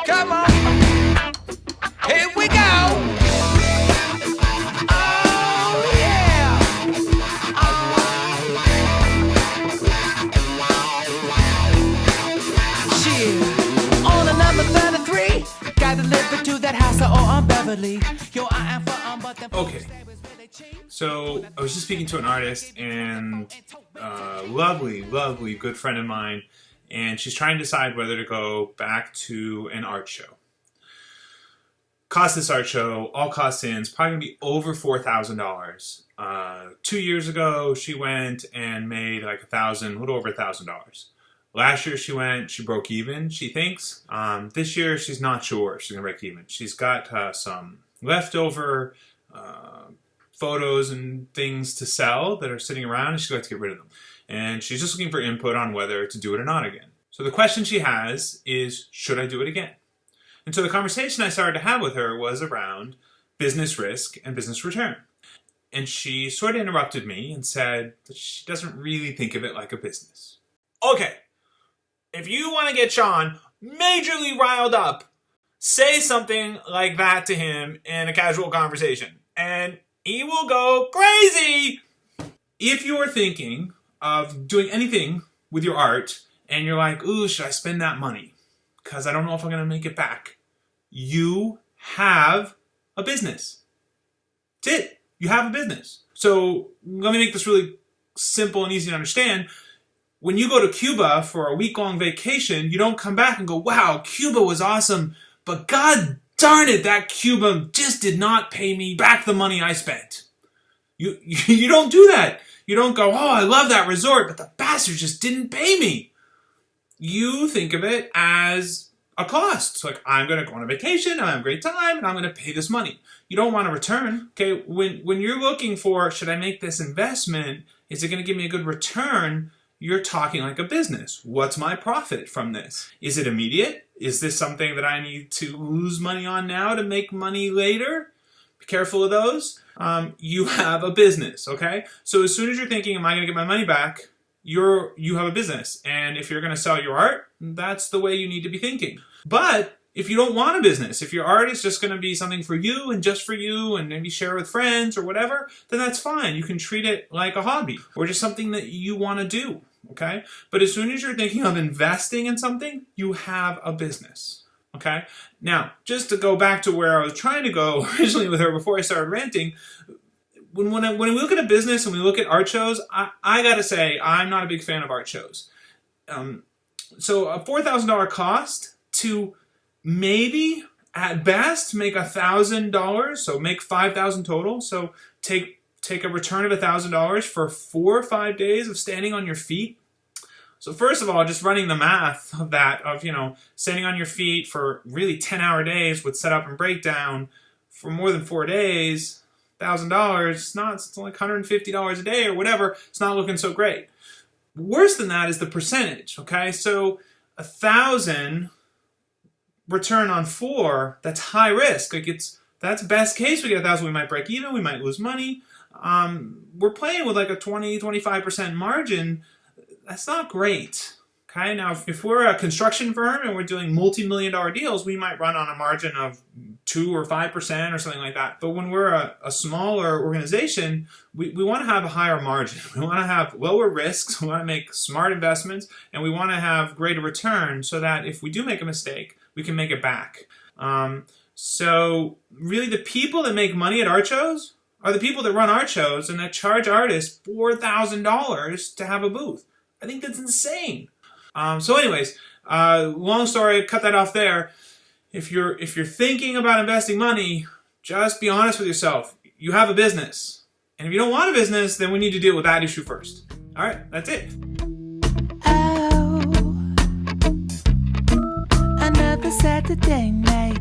Come on. Here we go. Oh, yeah. Shit. On a number 33. Got delivered to that house on Beverly. Yo, I am for but the Okay. So I was just speaking to an artist and lovely good friend of mine, and she's trying to decide whether to go back to an art show. Cost this art show, all costs in, is probably gonna be over $4,000. 2 years ago, she went and made like a little over $1,000. Last year she went, she broke even, she thinks. This year she's not sure if she's gonna break even. She's got some leftover photos and things to sell that are sitting around, and she'd like to get rid of them. And she's just looking for input on whether to do it or not again. So the question she has is, should I do it again? And so the conversation I started to have with her was around business risk and business return. And she sort of interrupted me and said that she doesn't really think of it like a business. Okay, if you want to get Sean majorly riled up, say something like that to him in a casual conversation, and he will go crazy. If you are thinking of doing anything with your art and you're like, ooh, should I spend that money? Because I don't know if I'm going to make it back. You have a business. That's it. You have a business. So let me make this really simple and easy to understand. When you go to Cuba for a week-long vacation, you don't come back and go, wow, Cuba was awesome, but God darn it, that Cuba just did not pay me back the money I spent. You don't do that. You don't go, oh, I love that resort, but the bastard just didn't pay me. You think of it as a cost. It's like, I'm going to go on a vacation, I have a great time, and I'm going to pay this money. You don't want to return. Okay, when you're looking for, should I make this investment? Is it going to give me a good return? You're talking like a business. What's my profit from this? Is it immediate? Is this something that I need to lose money on now to make money later? Be careful of those. You have a business, okay? So as soon as you're thinking, am I going to get my money back? You have a business. And if you're going to sell your art, that's the way you need to be thinking. But if you don't want a business, if your art is just going to be something for you and just for you and maybe share with friends or whatever, then that's fine. You can treat it like a hobby or just something that you want to do, okay? But as soon as you're thinking of investing in something, you have a business, okay? Now, just to go back to where I was trying to go originally with her before I started ranting, when we look at a business and we look at art shows, I got to say, I'm not a big fan of art shows. So a $4,000 cost to maybe at best make $1,000, so make $5,000 total. So take a return of $1,000 for 4 or 5 days of standing on your feet. So first of all, just running the math of that, standing on your feet for really 10-hour days with setup and breakdown for more than 4 days, $1,000. It's only $150 a day or whatever. It's not looking so great. Worse than that is the percentage. Okay, so 1,000. Return on 4, that's high risk. That's best case. We get 1,000, we might break even, we might lose money. We're playing with like a 20-25% margin. That's not great. Okay, now if we're a construction firm and we're doing multi-million-dollar deals, we might run on a margin of 2 or 5% or something like that. But when we're a smaller organization, we want to have a higher margin. We want to have lower risks. We want to make smart investments, and we want to have greater return so that if we do make a mistake, we can make it back. So really the people that make money at art shows are the people that run art shows and that charge artists $4,000 to have a booth. I think that's insane. So anyways, long story, cut that off there. If you're thinking about investing money, just be honest with yourself. You have a business. And if you don't want a business, then we need to deal with that issue first. All right, that's it. Oh, another Saturday night.